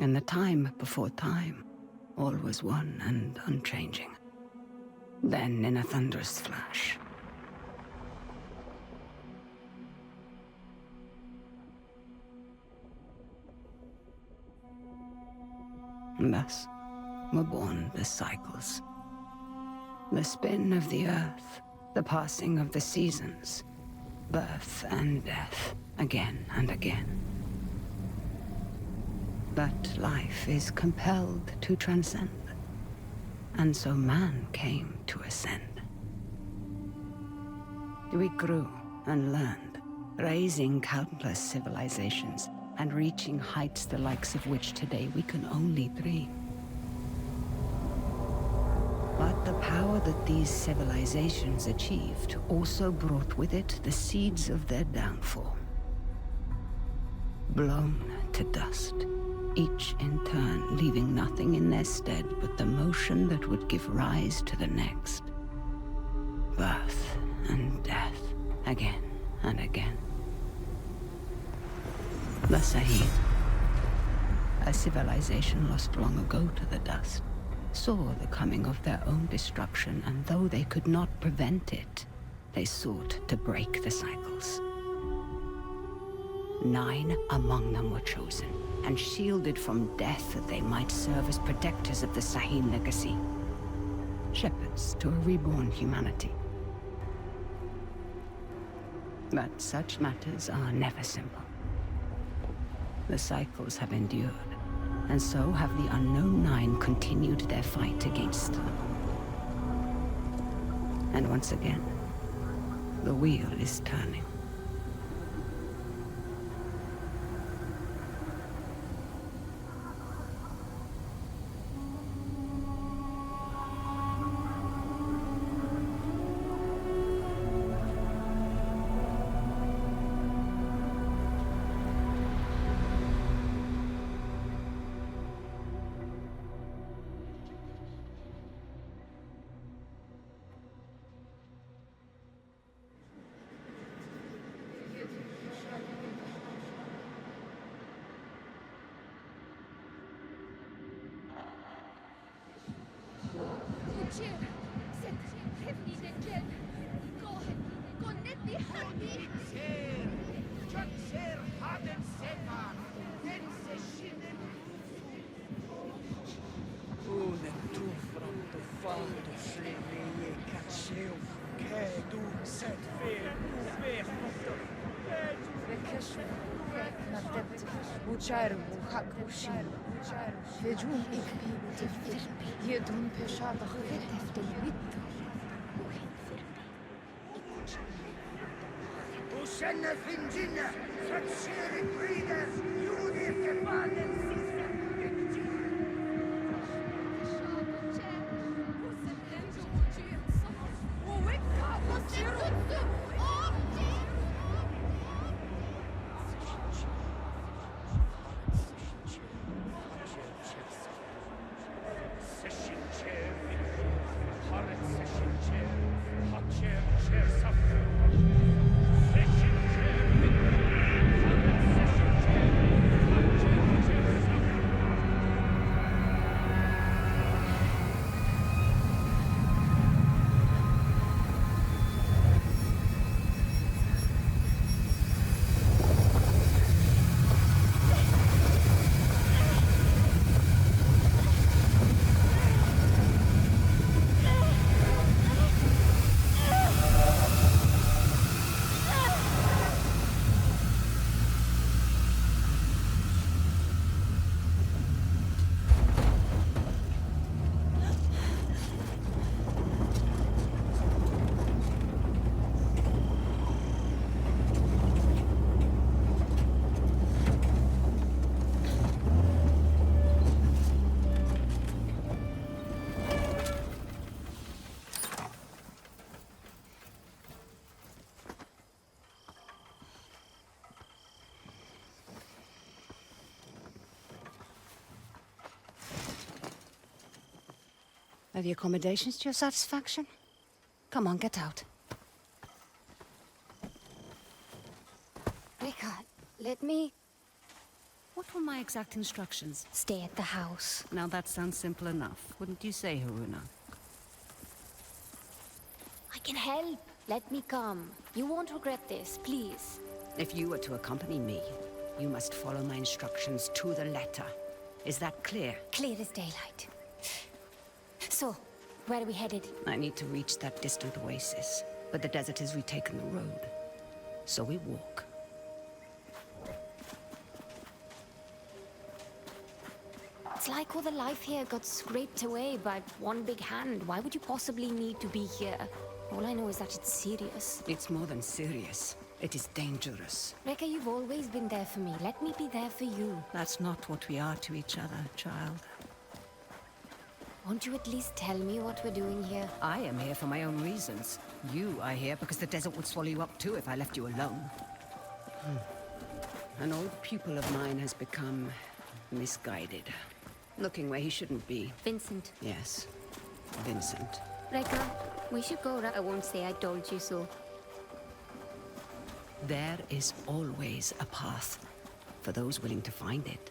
In the time before time, all was one and unchanging. Then, in a thunderous flash, thus were born the cycles. The spin of the earth, the passing of the seasons, birth and death, again and again. But life is compelled to transcend, and so man came to ascend. We grew and learned, raising countless civilizations and reaching heights the likes of which today we can only dream. But the power that these civilizations achieved also brought with it the seeds of their downfall. Blown to dust, each in turn leaving nothing in their stead but the motion that would give rise to the next. Birth and death, again and again. The Sahib, a civilization lost long ago to the dust, saw the coming of their own destruction, and though they could not prevent it, they sought to break the cycles. 9 among them were chosen, and shielded from death that they might serve as protectors of the Sahim legacy. Shepherds to a reborn humanity. But such matters are never simple. The cycles have endured, and so have the unknown 9 continued their fight against them. And once again, the wheel is turning. Are the accommodations to your satisfaction? Come on, get out. Rika, let me... What were my exact instructions? Stay at the house. Now that sounds simple enough, wouldn't you say, Haruna? I can help. Let me come. You won't regret this, please. If you were to accompany me, you must follow my instructions to the letter. Is that clear? Clear as daylight. So, where are we headed? I need to reach that distant oasis, but the desert has retaken the road. So we walk. It's like all the life here got scraped away by one big hand. Why would you possibly need to be here? All I know is that it's serious. It's more than serious. It is dangerous. Rekka, you've always been there for me. Let me be there for you. That's not what we are to each other, child. Won't you at least tell me what we're doing here? I am here for my own reasons. You are here because the desert would swallow you up too if I left you alone. An old pupil of mine has become misguided. Looking where he shouldn't be. Vincent. Yes, Vincent. Rekka, we should go. I won't say I told you so. There is always a path for those willing to find it.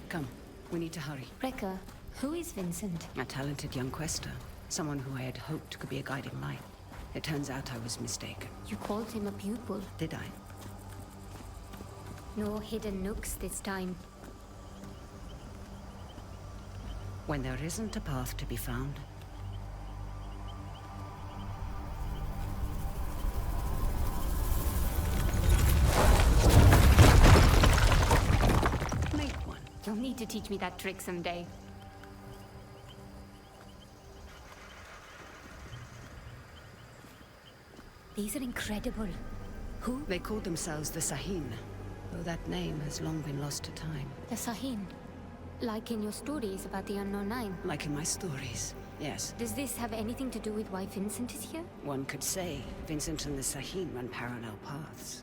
Come, we need to hurry. Rekka, who is Vincent? A talented young quester. Someone who I had hoped could be a guiding light. It turns out I was mistaken. You called him a pupil. Did I? No hidden nooks this time. When there isn't a path to be found, make one. You'll need to teach me that trick someday. These are incredible. Who? They called themselves the Sahin, though that name has long been lost to time. The Sahin. Like in your stories about the Unknown Nine. Like in my stories, yes. Does this have anything to do with why Vincent is here? One could say Vincent and the Sahin run parallel paths.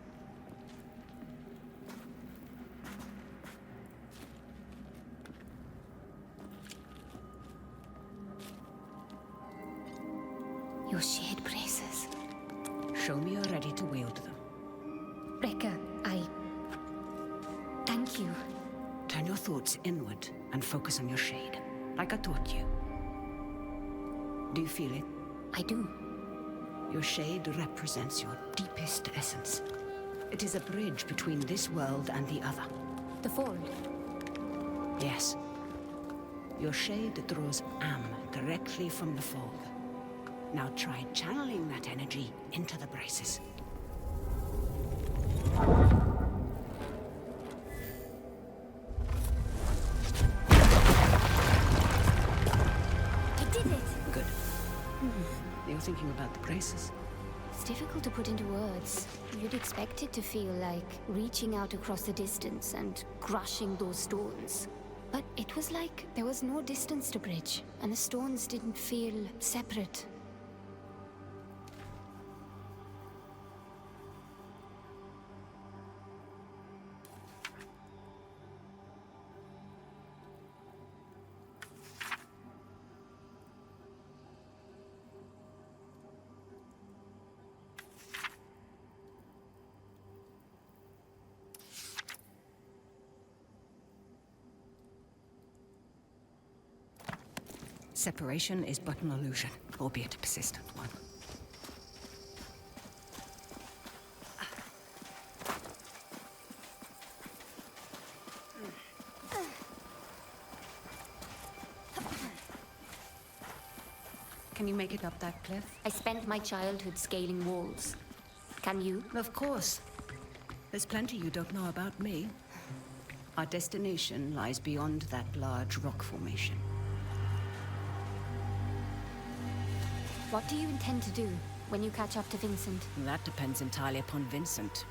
Your shared braces. Show me you're ready to wield them. Rekka, thank you. Turn your thoughts inward and focus on your shade, like I taught you. Do you feel it? I do. Your shade represents your deepest essence. It is a bridge between this world and the other. The fold. Yes. Your shade draws Am directly from the fold. Now try channeling that energy into the braces. I did it! Good. You're thinking about the braces? It's difficult to put into words. You'd expect it to feel like reaching out across the distance and crushing those stones. But it was like there was no distance to bridge, and the stones didn't feel separate. Separation is but an illusion, albeit a persistent one. Can you make it up that cliff? I spent my childhood scaling walls. Can you? Of course. There's plenty you don't know about me. Our destination lies beyond that large rock formation. What do you intend to do when you catch up to Vincent? That depends entirely upon Vincent.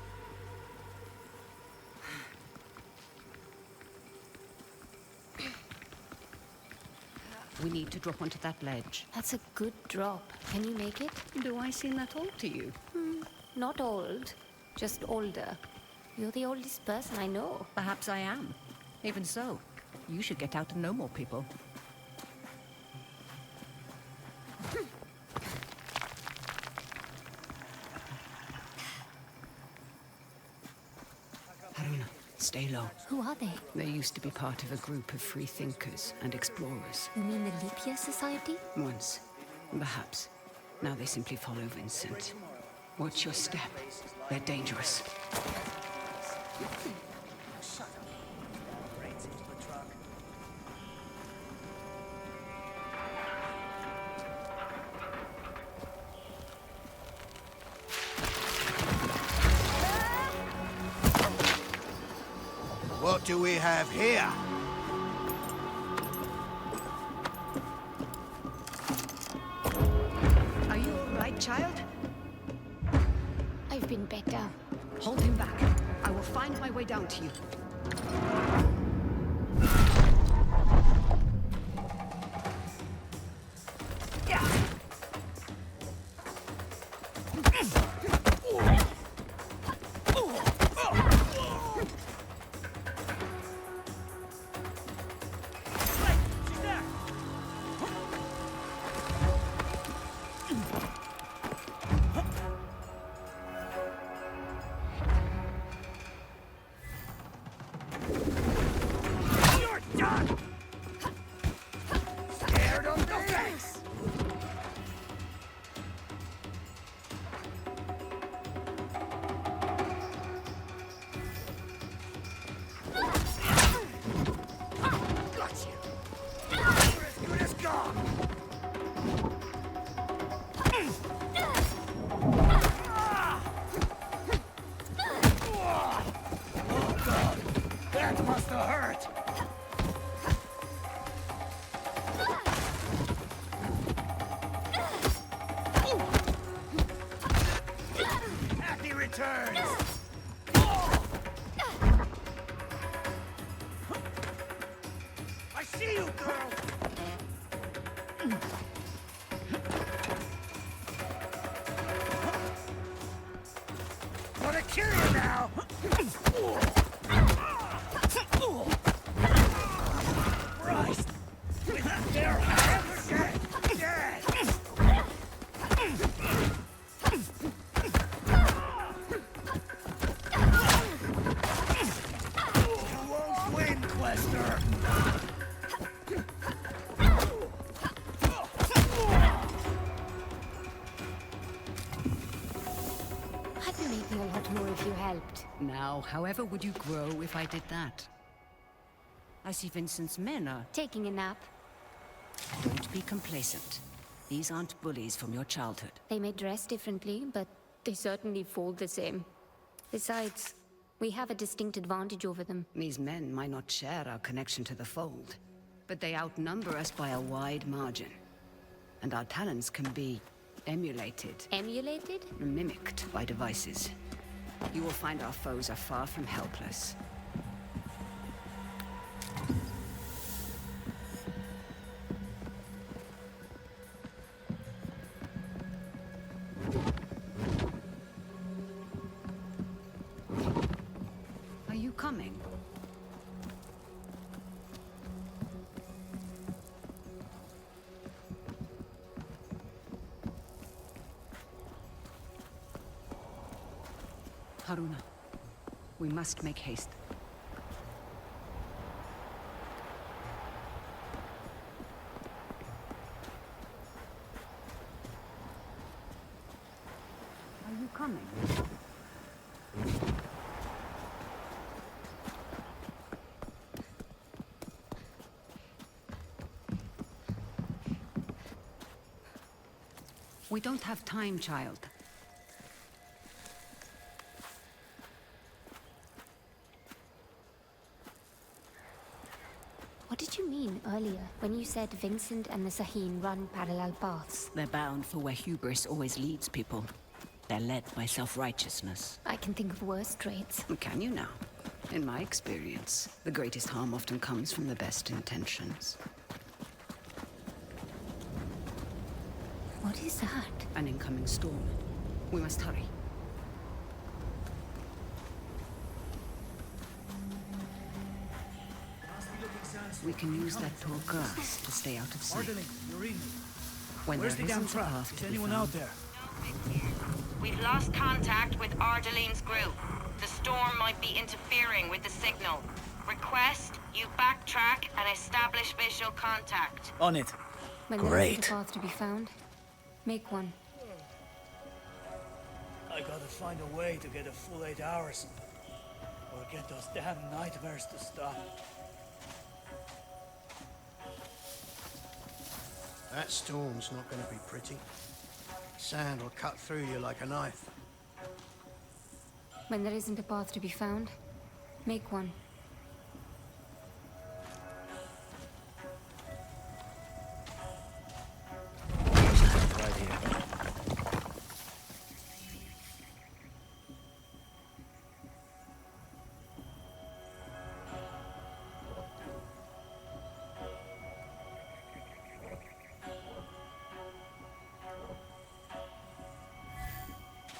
We need to drop onto that ledge. That's a good drop. Can you make it? Do I seem that old to you? Not old, just older. You're the oldest person I know. Perhaps I am. Even so, you should get out and know more people. Haruna, stay low. Who are they? They used to be part of a group of free thinkers and explorers. You mean the Leap Year Society? Once, perhaps. Now they simply follow Vincent. Watch your step. They're dangerous. What do we have here? Are you all right, child? I've been better. Hold him back. I will find my way down to you. That must have hurt! Happy returns! I see you, girl! Gonna kill you now! Christ! With their hands dead! Dead! You won't win, Quester! I'd be making a lot more if you helped. Now, however would you grow if I did that? I see Vincent's men are... Taking a nap. Don't be complacent. These aren't bullies from your childhood. They may dress differently, but they certainly fall the same. Besides, we have a distinct advantage over them. These men might not share our connection to the fold, but they outnumber us by a wide margin. And our talents can be emulated, Emulated? mimicked by devices. You will find our foes are far from helpless. Are you coming? Haruna, we must make haste. Are you coming? We don't have time, child. What did you mean earlier when you said Vincent and the Saheen run parallel paths? They're bound for where hubris always leads people. They're led by self-righteousness. I can think of worse traits. Can you now? In my experience, the greatest harm often comes from the best intentions. What is that? An incoming storm. We must hurry. We can use that tall grass to stay out of sight. Ardeling, you're in. When Where's the there damn isn't a truck? path Is to be anyone found. out there? We've lost contact with Ardeline's group. The storm might be interfering with the signal. Request you backtrack and establish visual contact. On it. When there Great. isn't a path to be found, make one. I gotta find a way to get a full 8 hours. Or get those damn nightmares to stop. That storm's not going to be pretty. Sand will cut through you like a knife. When there isn't a path to be found, make one. Right here.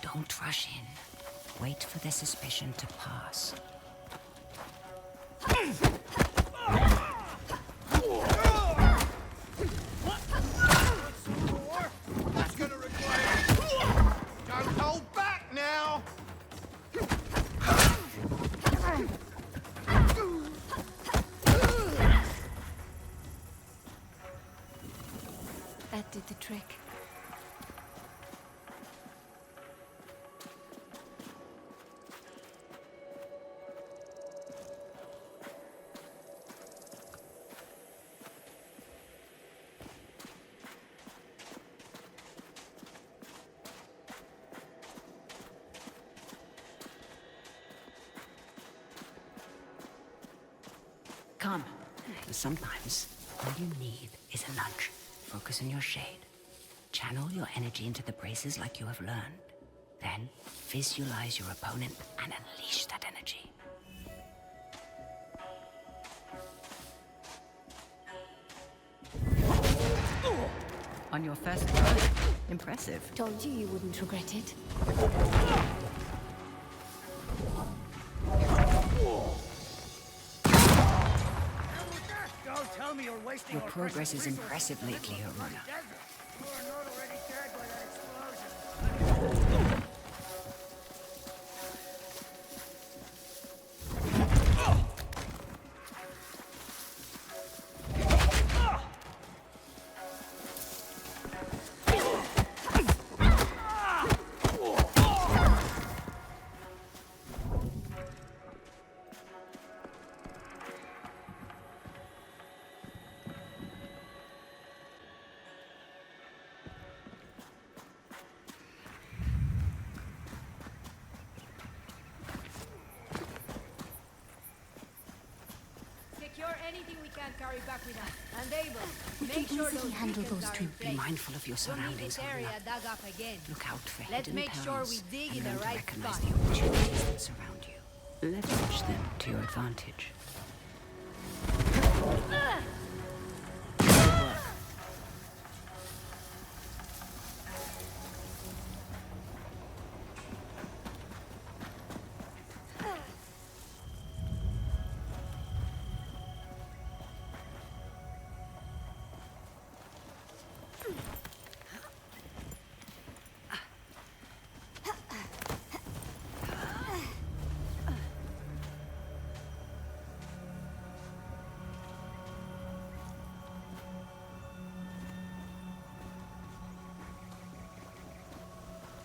Don't rush in. Wait for the suspicion to pass. That's going to require... Don't hold back now! That did the trick. Come. Sometimes all you need is a nudge. Focus on your shade. Channel your energy into the braces like you have learned. Then visualize your opponent and unleash that energy. On your first try. Impressive. Told you wouldn't regret it. Don't tell me you're wasting Your our progress precious is resources impressive in the lately, middle of the Aruna. desert. You are not already dead by that explosion. Secure anything we can carry back with us, and they will. Make can sure easily those handle beacons those are two. in Be place. mindful of your We'll need surroundings, this area Aruna. dug up again. Look out for Let's hidden make sure perils we dig and in the learn to right recognize spot. the opportunities that surround you. Leverage them to your advantage.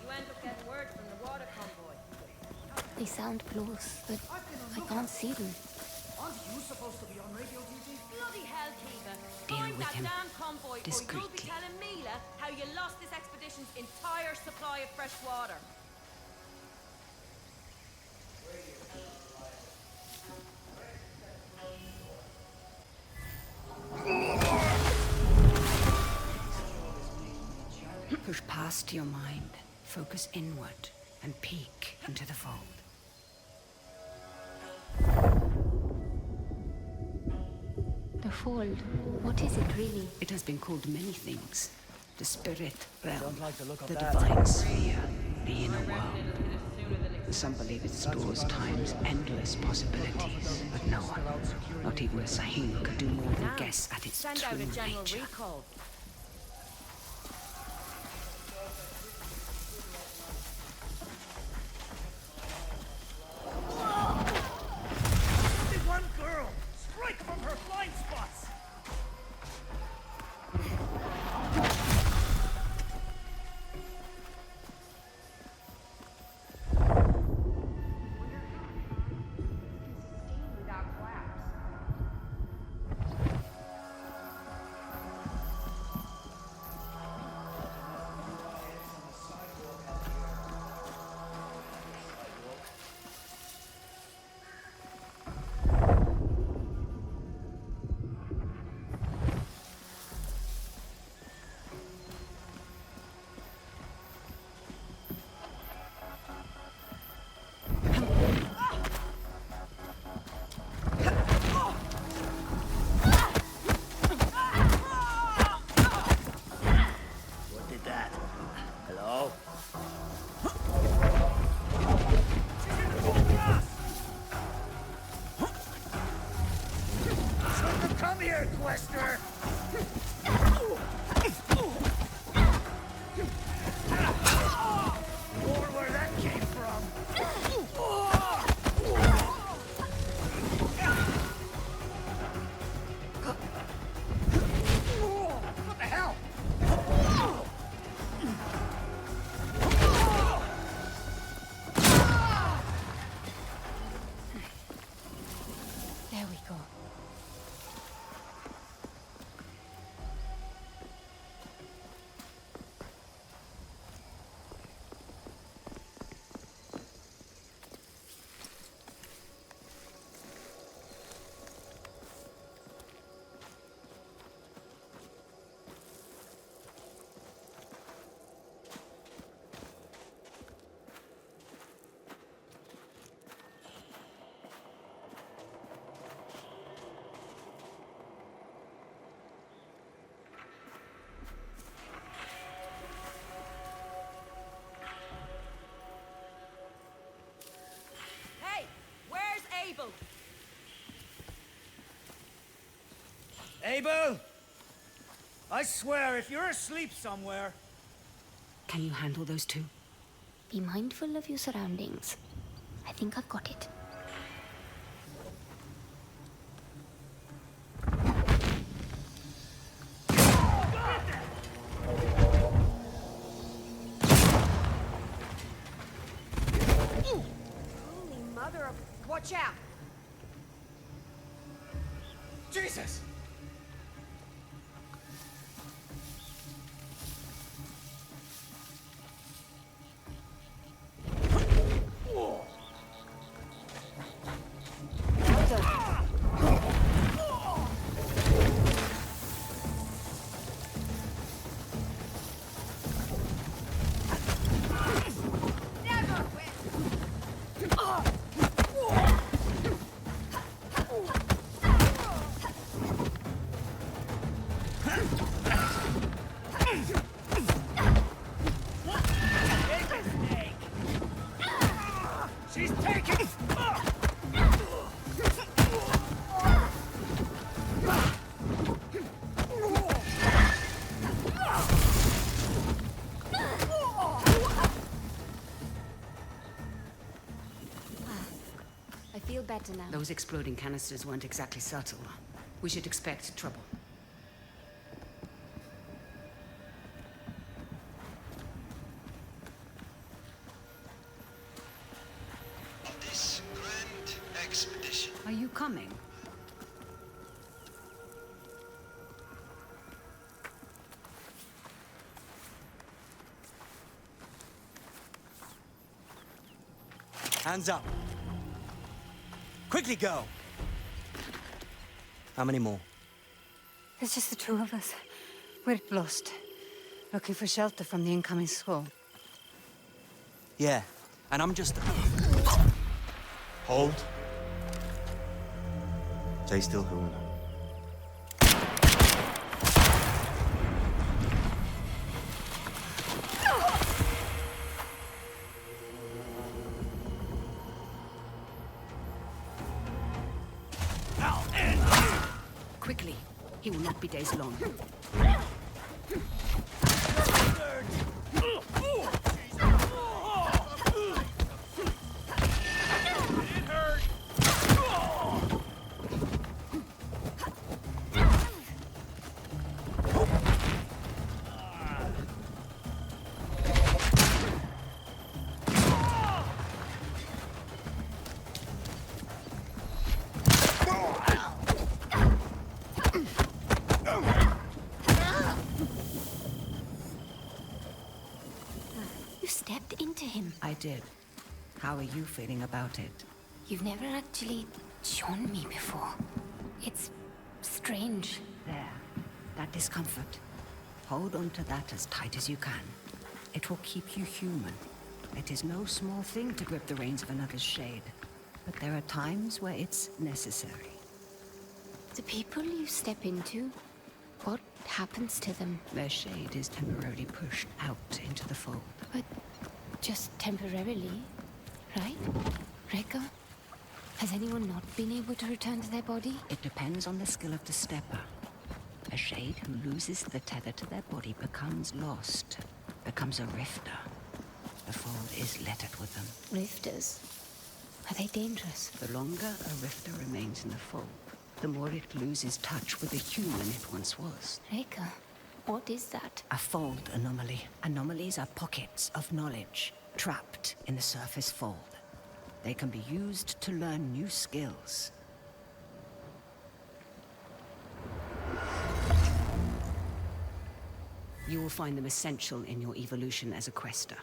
You end up getting word from the water convoy. They sound close, but I can't see them. Aren't you supposed to be on radio duty? Bloody hell, Kiva. Deal Find with that him damn convoy, or you'll be discreetly. telling Mila how you lost this expedition's entire supply of fresh water. Push past your mind, focus inward, and peek into the fold. The fold. What is it really? It has been called many things. The spirit realm, Don't like the look of the that. divine sphere, the inner world. It'll hit us sooner than Some believe it stores time's endless possibilities, but no one, not even a Sahim, could do more than guess at its Send true out a general nature. recall. Only one girl! Strike from her blind spots! Come here, Quester! More where that came from! What the hell? There we go. Hey, where's Abel? Abel! I swear, if you're asleep somewhere... Can you handle those two? Be mindful of your surroundings. I think I've got it. Holy mother of... Watch out! Jesus! Never win! Take a snake! She's taking... I feel better now. Those exploding canisters weren't exactly subtle. We should expect trouble. This grand expedition. Are you coming? Hands up. Quickly go. How many more? There's just the two of us. We're lost. Looking for shelter from the incoming squall. Yeah, and I'm just... Hold. Stay still, Haruna. Quickly. He will not be days long. You stepped into him. I did. How are you feeling about it? You've never actually shown me before. It's strange. There. That discomfort. Hold on to that as tight as you can. It will keep you human. It is no small thing to grip the reins of another's shade. But there are times where it's necessary. The people you step into, what happens to them? Their shade is temporarily pushed out into the fold. But just temporarily, right? Rekka? Has anyone not been able to return to their body? It depends on the skill of the stepper. A shade who loses the tether to their body becomes lost, becomes a rifter. The fold is littered with them. Rifters? Are they dangerous? The longer a rifter remains in the fold, the more it loses touch with the human it once was. Rekka, what is that? A fold anomaly. Anomalies are pockets of knowledge trapped in the surface fold. They can be used to learn new skills. You will find them essential in your evolution as a quester.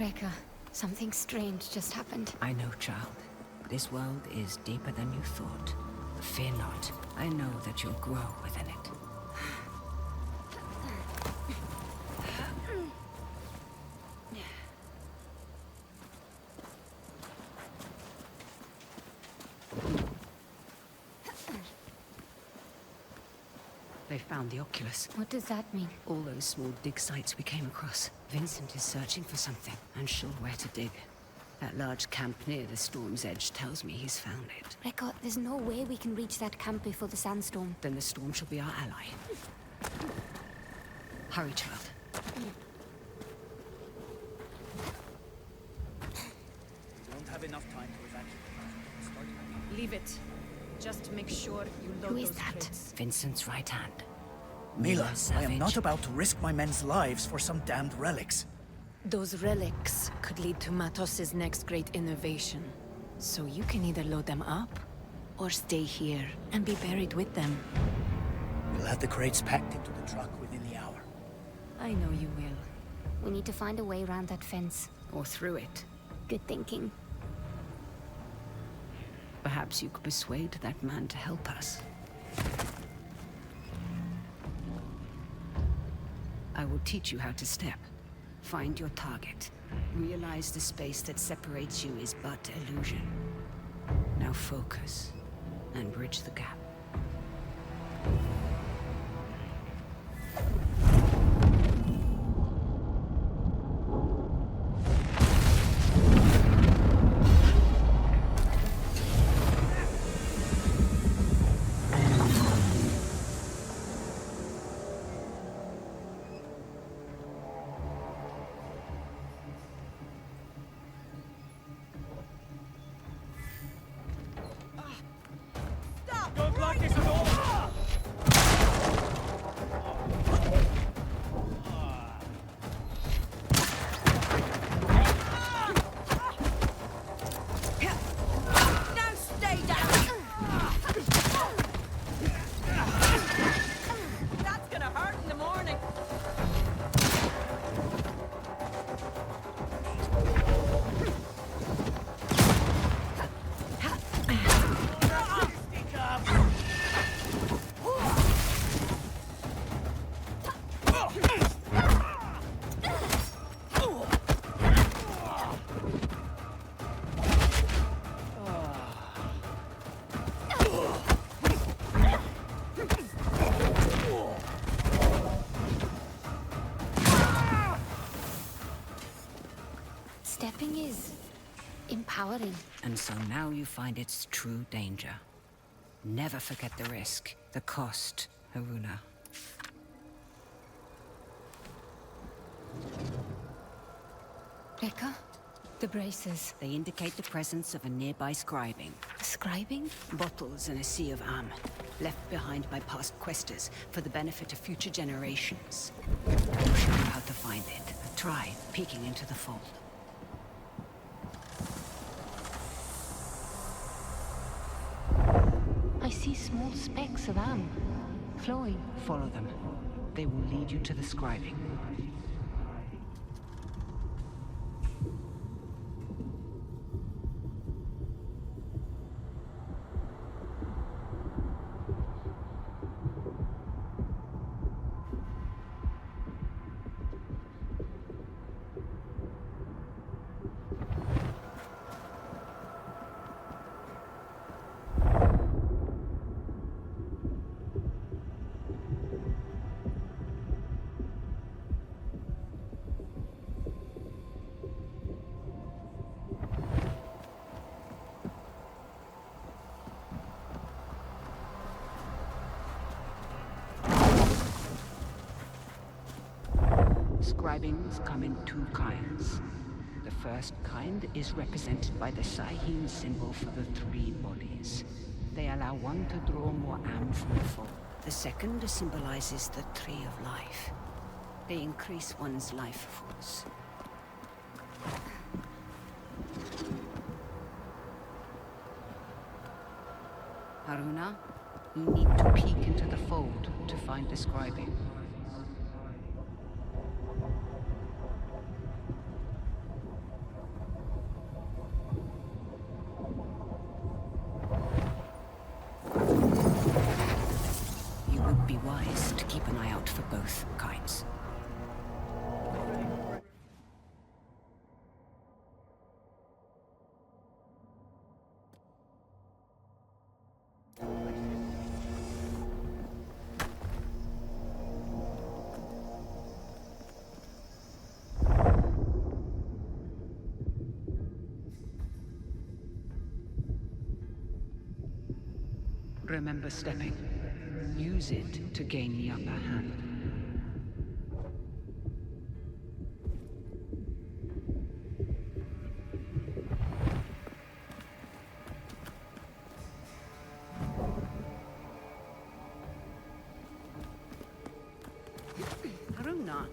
Rekka, something strange just happened. I know, child. This world is deeper than you thought. Fear not. I know that you'll grow within it. They found the Oculus. What does that mean? All those small dig sites we came across. Vincent is searching for something, unsure where to dig. That large camp near the storm's edge tells me he's found it. Rekka, there's no way we can reach that camp before the sandstorm. Then the storm shall be our ally. Hurry, child. We don't have enough time to evacuate. Start hacking. Leave it. Just make sure you load Who is those that? crates. Vincent's right hand. Mila, I Savage. am not about to risk my men's lives for some damned relics. Those relics could lead to Matos's next great innovation. So you can either load them up, or stay here and be buried with them. We'll have the crates packed into the truck within the hour. I know you will. We need to find a way around that fence. Or through it. Good thinking. Perhaps you could persuade that man to help us. I will teach you how to step. Find your target. Realize the space that separates you is but illusion. Now focus and bridge the gap. jarring. And so now you find its true danger. Never forget the risk, the cost, Haruna. Rekka? The braces. They indicate the presence of a nearby scribing. Scribing? Bottles in a sea of am, left behind by past questers for the benefit of future generations. I'll show you how to find it. Try peeking into the fold. I see small specks of am flowing. Follow them. They will lead you to the scribing. Scribings come in two kinds. The first kind is represented by the Sahim symbol for the three bodies. They allow one to draw more am from the fold. The second symbolizes the tree of life. They increase one's life force. Haruna, you need to peek into the fold to find the scribing. You would be wise to keep an eye out for both kinds. Remember stepping. Use it to gain the upper hand. Haruna.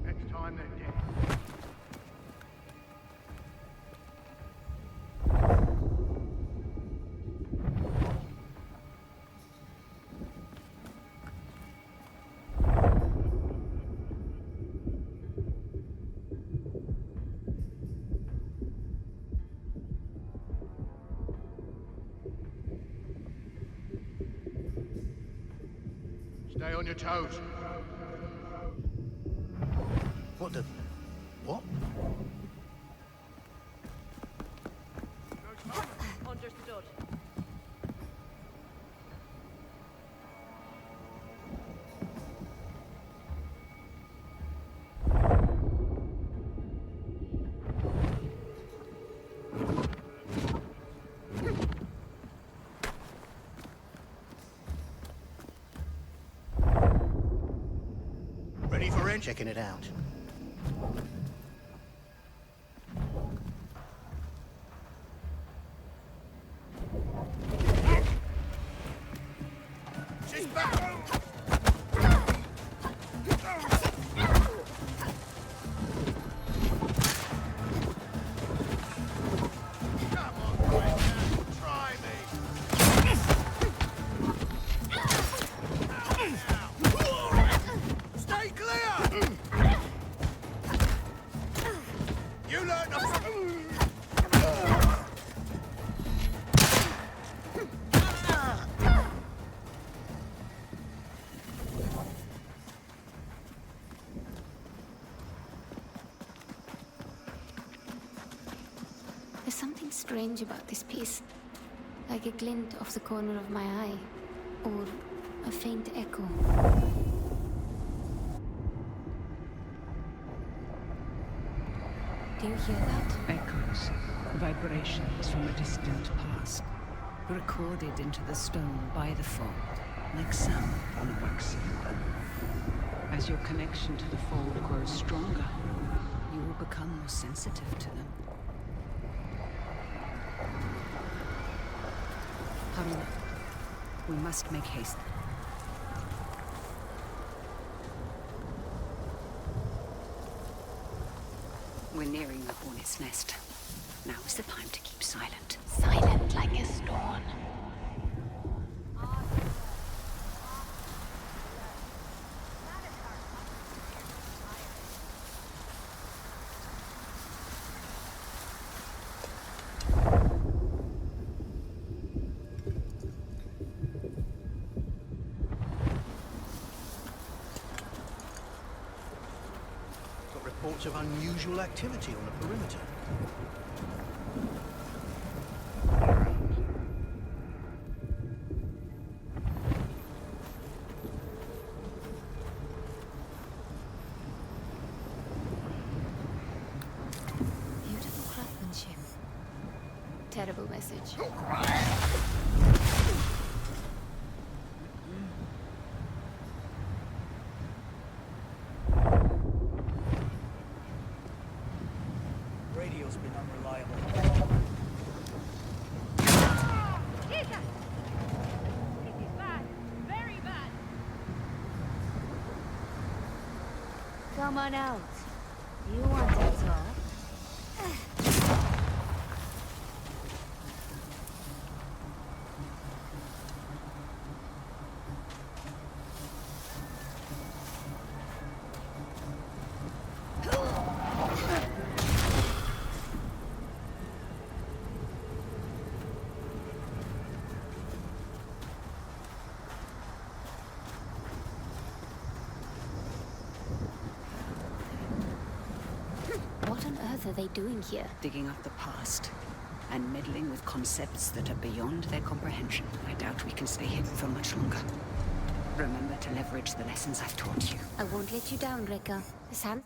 Next time they're dead. Stay on your toes. What the... What? Understood. Ready for in? Checking it out. She's back! Come on, quick. Try me. Stay clear! You learn to... There's something strange about this piece. Like a glint off the corner of my eye. Or a faint echo. Do you hear that? Echoes, vibrations from a distant past, recorded into the stone by the fold, like sound on a wax cylinder. As your connection to the fold grows stronger, you will become more sensitive to them. Hurry up. We must make haste. We're nearing the hornet's nest. Now is the time to keep silent. Silent like a stone. Reports of unusual activity on the perimeter. Beautiful craftsmanship. Terrible message. Radio's been unreliable. Come on out. You want to talk? What on earth are they doing here? Digging up the past and meddling with concepts that are beyond their comprehension. I doubt we can stay hidden for much longer. Remember to leverage the lessons I've taught you. I won't let you down, Rekka. Sam?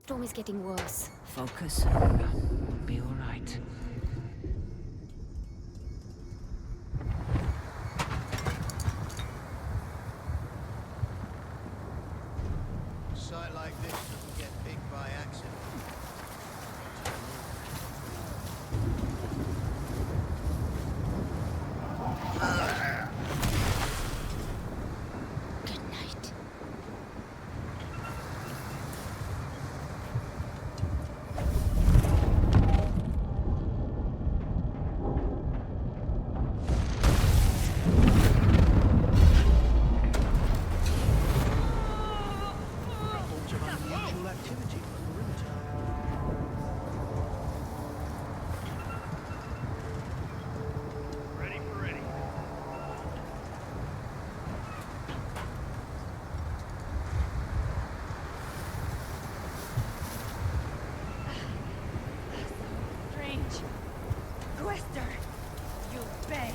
Storm is getting worse. Focus, Olga. We'll be all right. A site like this doesn't get picked by accident. Good night. Reports of unusual activity on the perimeter. Ready for ready. Strange. Quester, you bay.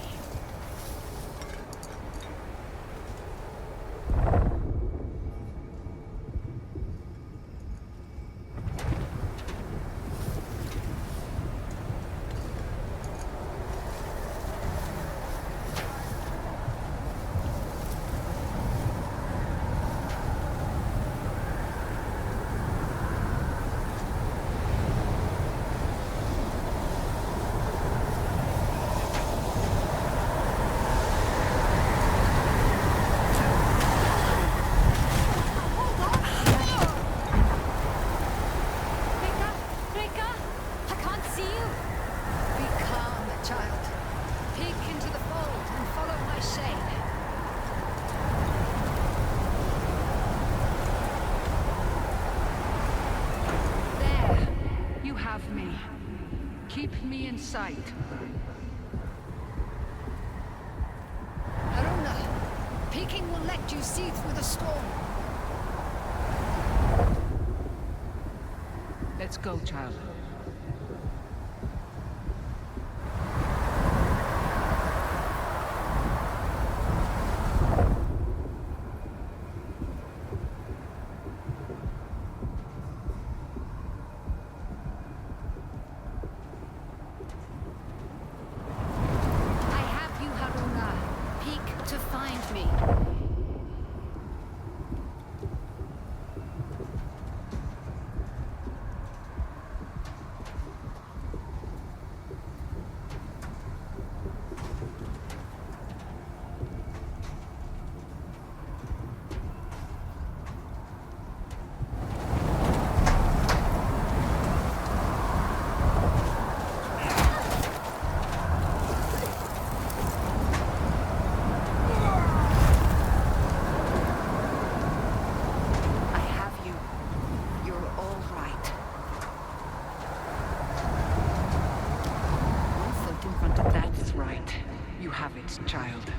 Rekka! I can't see you! Be calm, child. Peek into the fold and follow my shade. There. You have me. keep me in sight. Haruna, peeking will let you see through the storm. Let's go, child. Child.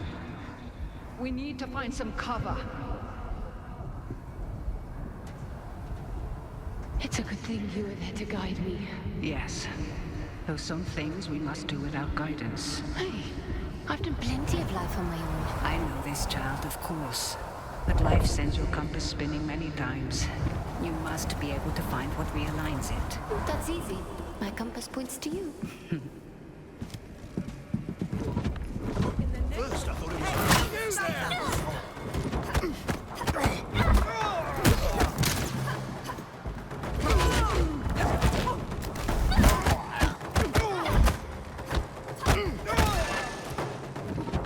We need to find some cover. It's a good thing you were there to guide me. Yes. Though some things we must do without guidance. Hey, I've done plenty of life on my own. I know this, child, of course. But life sends your compass spinning many times. You must be able to find what realigns it. That's easy. My compass points to you. First, I thought it was you there.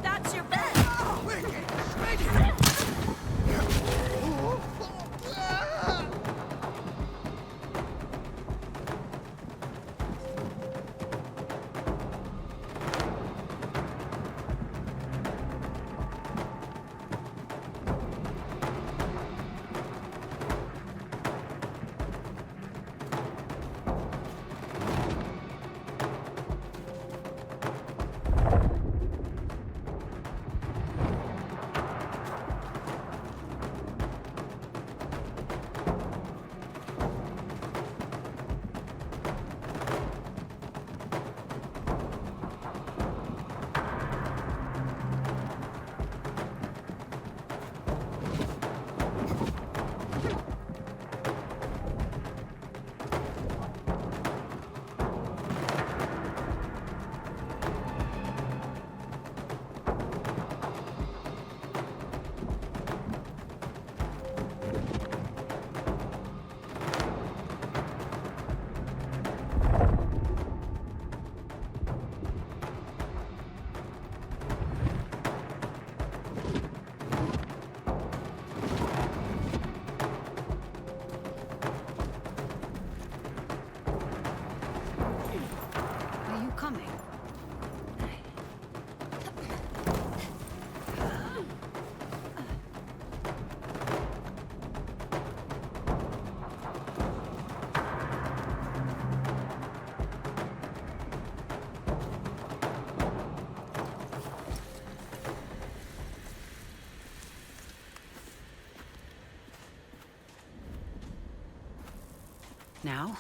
That's your bet. Now,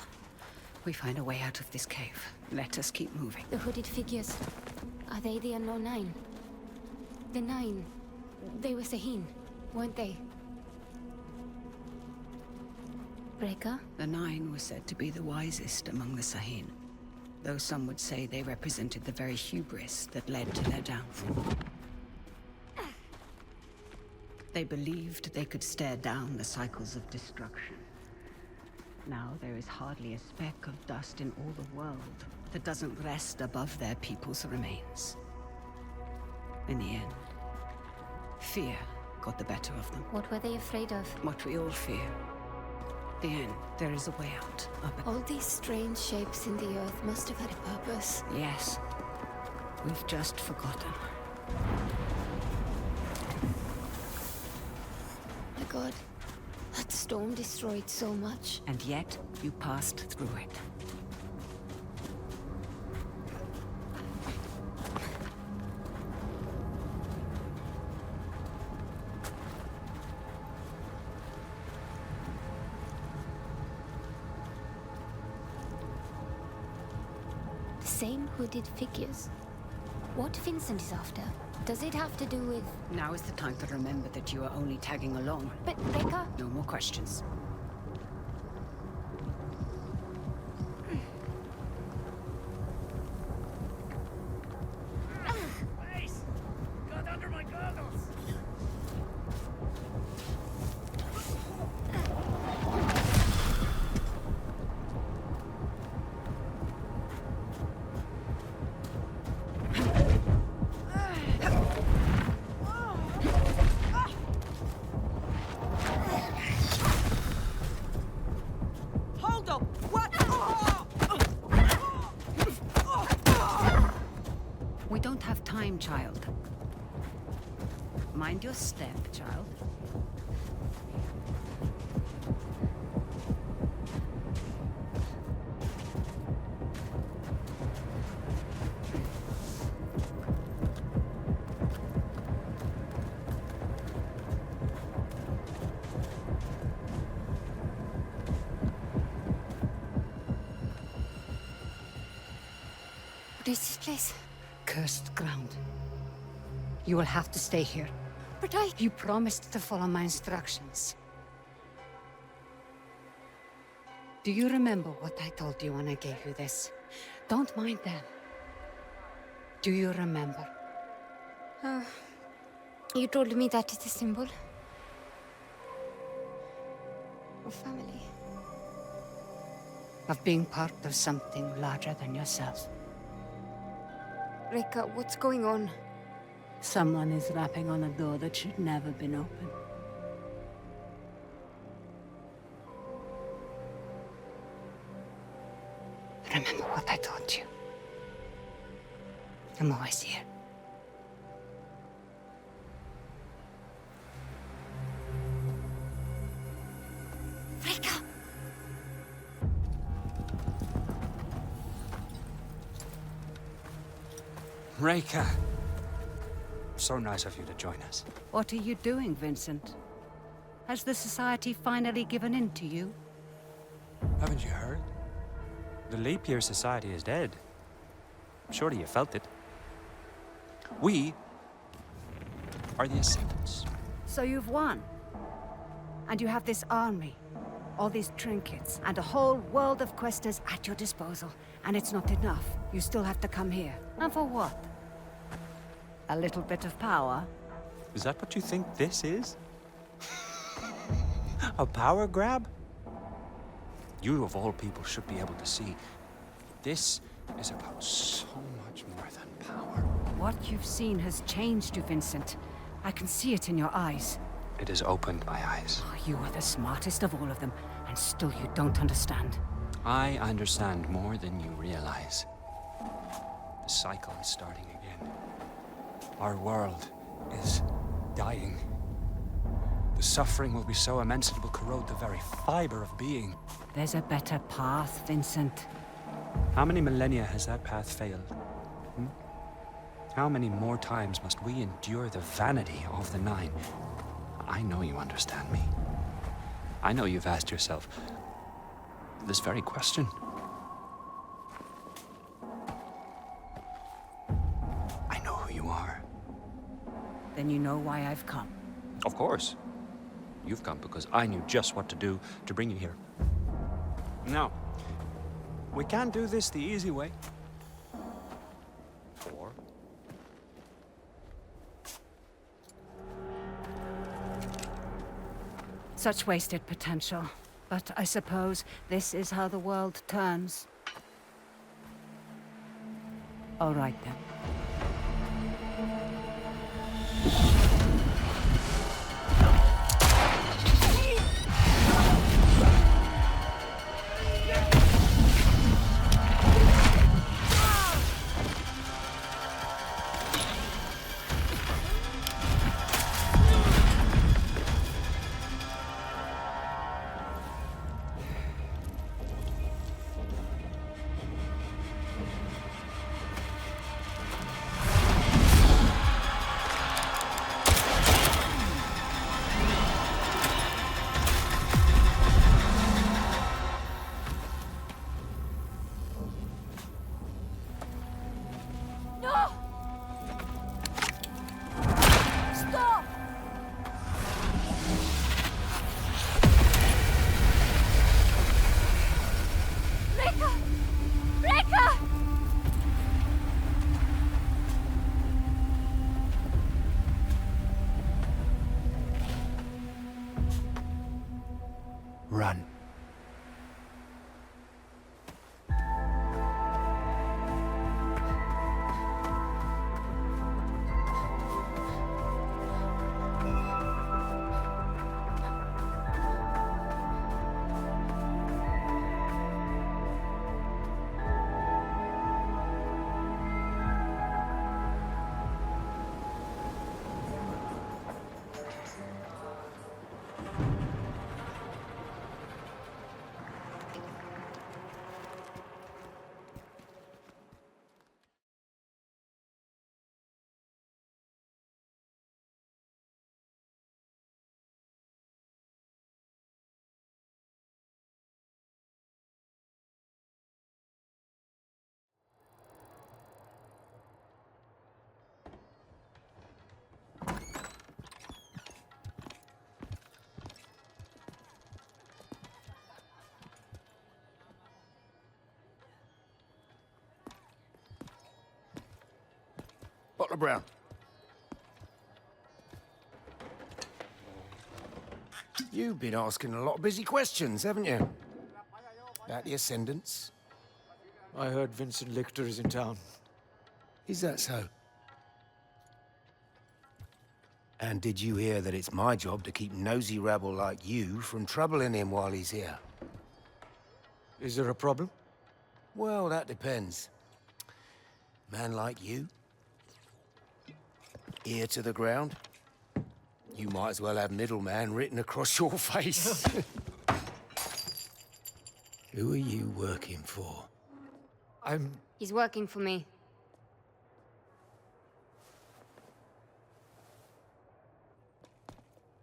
we find a way out of this cave. Let us keep moving. The hooded figures. Are they the unknown nine? The nine. They were Sahin, weren't they? Breaker? The nine were said to be the wisest among the Sahin, though some would say they represented the very hubris that led to their downfall. They believed they could stare down the cycles of destruction. Now there is hardly a speck of dust in all the world that doesn't rest above their people's remains. In the end, fear got the better of them. What were they afraid of? What we all fear. The end, there is a way out of it. All these strange shapes in the earth must have had a purpose. Yes. We've just forgotten. My God. That storm destroyed so much. And yet, you passed through it. same hooded figures. What Vincent is after, does it have to do with... Now is the time to remember that you are only tagging along. But Becca... No more questions. Face! Got under my goggles! Hold up! What? We don't have time, child. Mind your step, child. What is this place? Cursed ground. You will have to stay here. But You promised to follow my instructions. Do you remember what I told you when I gave you this? Don't mind them. Do you remember? You told me that is a symbol of family. Of being part of something larger than yourself. Reka, what's going on? Someone is rapping on a door that should never been opened. Remember what I taught you. I'm always here. Reka! Reka! So nice of you to join us. What are you doing, Vincent? Has the society finally given in to you? Haven't you heard? The leap year society is dead. Surely you felt it. We are the ascendants. So you've won. And you have this army, all these trinkets, and a whole world of questers at your disposal. And it's not enough. You still have to come here. And for what? A little bit of power? Is that what you think this is? A power grab? You of all people should be able to see. This is about so much more than power. What you've seen has changed you, Vincent. I can see it in your eyes. It has opened my eyes. Oh, you are the smartest of all of them, and still you don't understand. I understand more than you realize. The cycle is starting again. Our world is dying. The suffering will be so immense it will corrode the very fiber of being. There's a better path, Vincent. How many millennia has that path failed? How many more times must we endure the vanity of the Nine? I know you understand me. I know you've asked yourself this very question. I know who you are. Then you know why I've come. Of course. You've come because I knew just what to do to bring you here. Now, we can't do this the easy way. Or such wasted potential. But I suppose this is how the world turns. All right then. Run. Bottle of brown. You've been asking a lot of busy questions, haven't you? About the Ascendants. I heard Vincent Lichter is in town. Is that so? And did you hear that it's my job to keep nosy rabble like you from troubling him while he's here? Is there a problem? Well, that depends. Man like you, ear to the ground, you might as well have middleman written across your face. Who are you working for? He's working for me.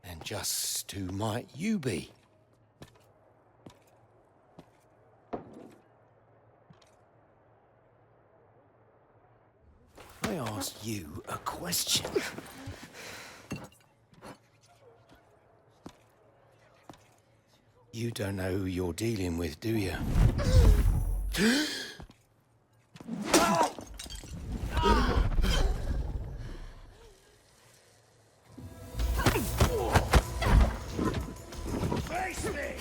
And just who might you be? I asked you a question. You don't know who you're dealing with, do you? Face me!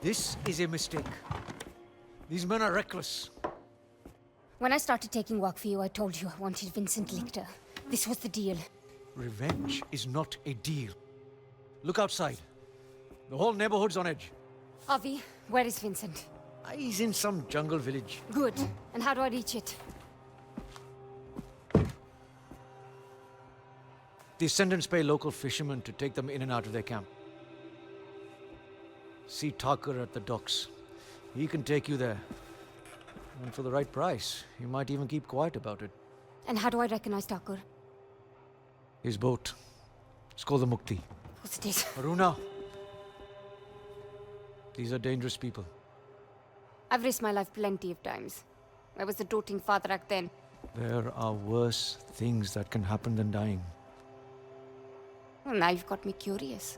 This is a mistake. These men are reckless. When I started taking work for you, I told you I wanted Vincent Lichter. This was the deal. Revenge is not a deal. Look outside. The whole neighborhood's on edge. Avi, where is Vincent? He's in some jungle village. Good. And how do I reach it? The Ascendants pay local fishermen to take them in and out of their camp. See Tucker at the docks. He can take you there. And for the right price, he might even keep quiet about it. And how do I recognize Tucker? His boat. It's called the Mukti. What's it is? Aruna. These are dangerous people. I've risked my life plenty of times. I was a doting father back then. There are worse things that can happen than dying. Well, now you've got me curious.